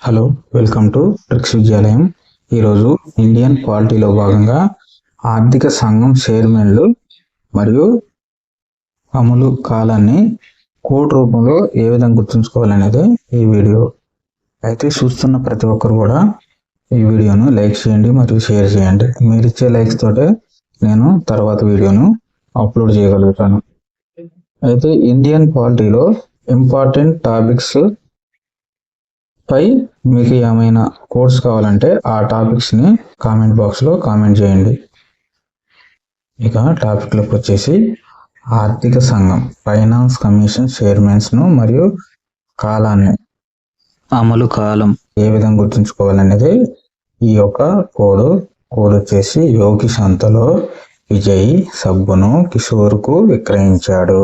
Hello, welcome to tricks విద్యాలయం. ఈరోజు Indian పాలిటీలో భాగంగా ఆర్థిక సంఘం చైర్మన్లు మరియు అమలు కాలాన్ని కోడ్ రూపంలో ఏ విధంగా గుర్తుంచుకోవాలనేది ఈ వీడియో. అయితే చూస్తున్న ప్రతి ఒక్కరు కూడా ఈ వీడియోను లైక్ చేయండి మరియు షేర్ చేయండి. మీరు ఇచ్చే లైక్స్ తోటే నేను తర్వాత వీడియోను అప్లోడ్ చేయగలుగుతాను. అయితే ఇండియన్ పాలిటీలో ఇంపార్టెంట్ టాపిక్స్ పై మీకు ఏమైనా కోర్స్ కావాలంటే ఆ టాపిక్స్ని కామెంట్ బాక్స్లో కామెంట్ చేయండి. ఇక టాపిక్లోకి వచ్చేసి ఆర్థిక సంఘం ఫైనాన్స్ కమిషన్ చైర్మన్స్ను మరియు కాలాన్ని అమలు కాలం ఏ విధంగా గుర్తుంచుకోవాలనేది ఈ యొక్క కోడ్ వచ్చేసి యోగి సంతలో విజయ్ సబ్బును కిషోర్కు విక్రయించాడు.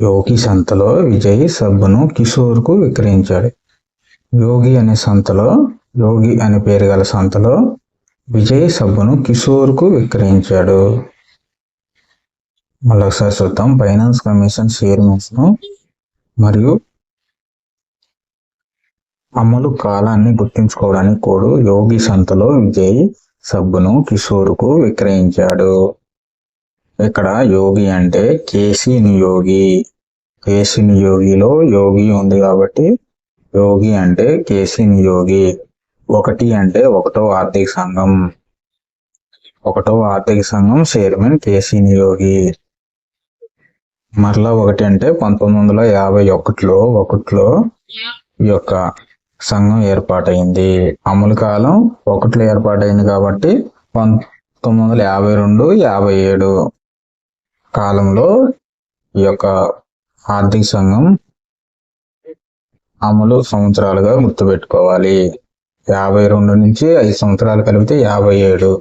యోగి సంతలో విజయ్ సబ్బును కిషోర్కు విక్రయించాడు. యోగి అనే పేరు గల సంతలో విజయ్ సబ్బును కిషోర్కు విక్రయించాడు. మళ్ళొకసారి చూద్దాం. ఫైనాన్స్ కమిషన్ చైర్మన్స్ను మరియు అమలు కాలాన్ని గుర్తించుకోవడానికి కోడు యోగి సంతలో విజయ్ సబ్బును కిషోర్కు విక్రయించాడు. ఇక్కడ యోగి అంటే కేసీ నియోగి. కేసీ నియోగిలో యోగి ఉంది కాబట్టి యోగి అంటే కేసీ నియోగి. 1 అంటే ఒకటవ ఆర్థిక సంఘం చైర్మన్ కేసీ నియోగి. మరలా 1 అంటే 1951లో ఈ యొక్క సంఘం ఏర్పాటైంది. అమలు కాలం 1లో ఏర్పాటైంది కాబట్టి 1952-57 కాలంలో ఈ యొక్క ఆర్థిక సంఘం అమలు సంవత్సరాలుగా గుర్తుపెట్టుకోవాలి. 52 నుంచి 5 సంవత్సరాలు కలిపితే 57.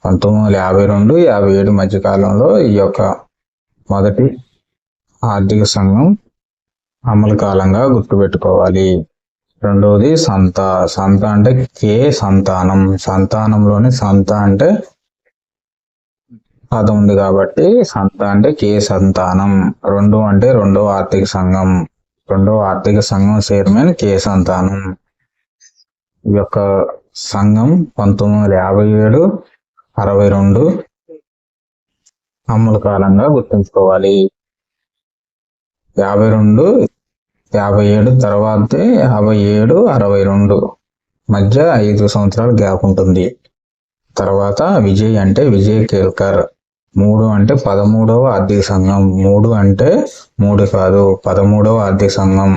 1952-57 మధ్య కాలంలో ఈ యొక్క మొదటి ఆర్థిక సంఘం అమలు కాలంగా గుర్తుపెట్టుకోవాలి. రెండవది సంత అంటే కే సంతానం. సంతానంలోని సంత అంటే పదం ఉంది కాబట్టి సంత అంటే కే సంతానం. 2 అంటే రెండవ ఆర్థిక సంఘం చైర్మన్ కే సంతానం. ఈ యొక్క సంఘం 1957-62 అమలు కాలంగా గుర్తుంచుకోవాలి. 52-57 తర్వాతే 57-62 మధ్య 5 సంవత్సరాల గ్యాప్ ఉంటుంది. తర్వాత విజయ్ అంటే విజయ్ కేల్కర్. 3 అంటే 13వ ఆర్థిక సంఘం. 3 అంటే 3 కాదు, 13వ ఆర్థిక సంఘం.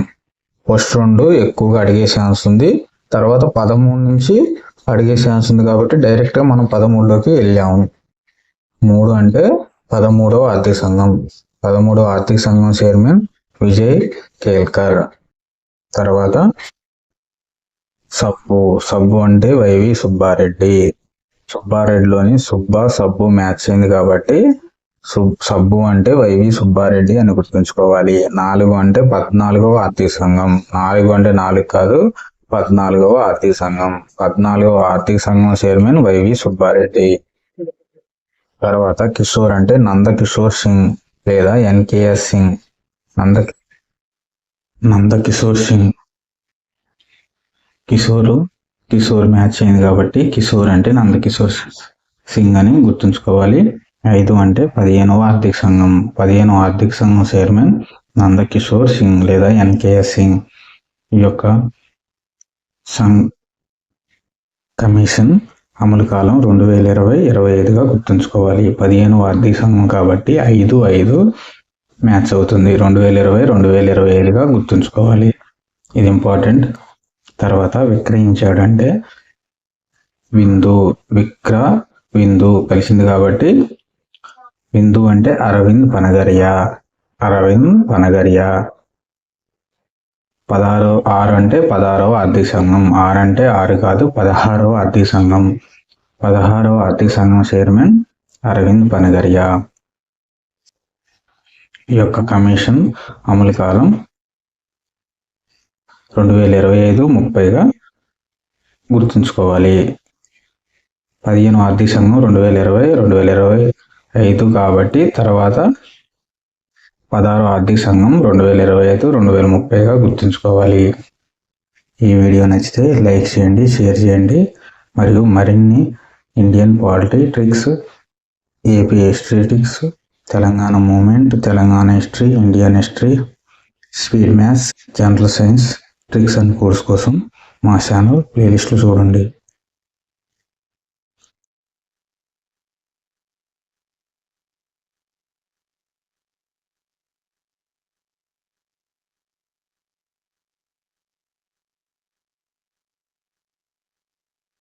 ఫస్ట్ 2 ఎక్కువగా అడిగే ఛాన్స్ ఉంది. తర్వాత 13 నుంచి అడిగే ఛాన్స్ ఉంది కాబట్టి డైరెక్ట్గా మనం 13లోకి వెళ్ళాము. 3 అంటే 13వ ఆర్థిక సంఘం. 13వ ఆర్థిక సంఘం చైర్మన్ విజయ్ కేల్కర్. తర్వాత సబ్బు అంటే వైవి సుబ్బారెడ్డి. సుబ్బారెడ్డిలోని సబ్బు మ్యాచ్ అయింది కాబట్టి సబ్బు అంటే వైవి సుబ్బారెడ్డి అని గుర్తుంచుకోవాలి. 4 అంటే 14వ ఆర్థిక సంఘం. 4 అంటే 4 కాదు, 14వ ఆర్థిక సంఘం. 14వ ఆర్థిక సంఘం చైర్మన్ వైవి సుబ్బారెడ్డి. తర్వాత కిషోర్ అంటే నందకిషోర్ సింగ్ లేదా ఎన్కేఎస్ సింగ్. నందకిషోర్ సింగ్. కిషోర్ మ్యాచ్ అయింది కాబట్టి కిషోర్ అంటే నందకిషోర్ సింగ్ అని గుర్తుంచుకోవాలి. 5 అంటే 15వ ఆర్థిక సంఘం. 15వ ఆర్థిక సంఘం చైర్మన్ నందకిషోర్ సింగ్ లేదా ఎన్కేఎస్ సింగ్. ఈ యొక్క కమిషన్ అమలు కాలం 2020-25గా గుర్తుంచుకోవాలి. 15వ ఆర్థిక సంఘం కాబట్టి 5-5 మ్యాచ్ అవుతుంది. 2020-2025గా గుర్తుంచుకోవాలి. ఇది ఇంపార్టెంట్. తర్వాత విక్రయించాడు అంటే విందు కలిసింది కాబట్టి విందు అంటే అరవింద్ పనగరియా. 6 అంటే 16వ ఆర్థిక సంఘం. 6 అంటే 6 కాదు, 16వ ఆర్థిక సంఘం. 16వ ఆర్థిక సంఘం చైర్మన్ అరవింద్ పనగరియా. ఈ యొక్క కమిషన్ అమలు కాలం 2025-30గా గుర్తుంచుకోవాలి. 15వ ఆర్థిక సంఘం 2020-2025 కాబట్టి తర్వాత 16వ ఆర్థిక సంఘం 2025-2030గా గుర్తుంచుకోవాలి. ఈ వీడియో నచ్చితే లైక్ చేయండి, షేర్ చేయండి. మరియు మరిన్ని Indian polity tricks, AP history tricks, Telangana movement, Telangana history, Indian history, speed maths, general science tricks and course కోసం మా ఛానల్ ప్లేలిస్ట్లు చూడండి.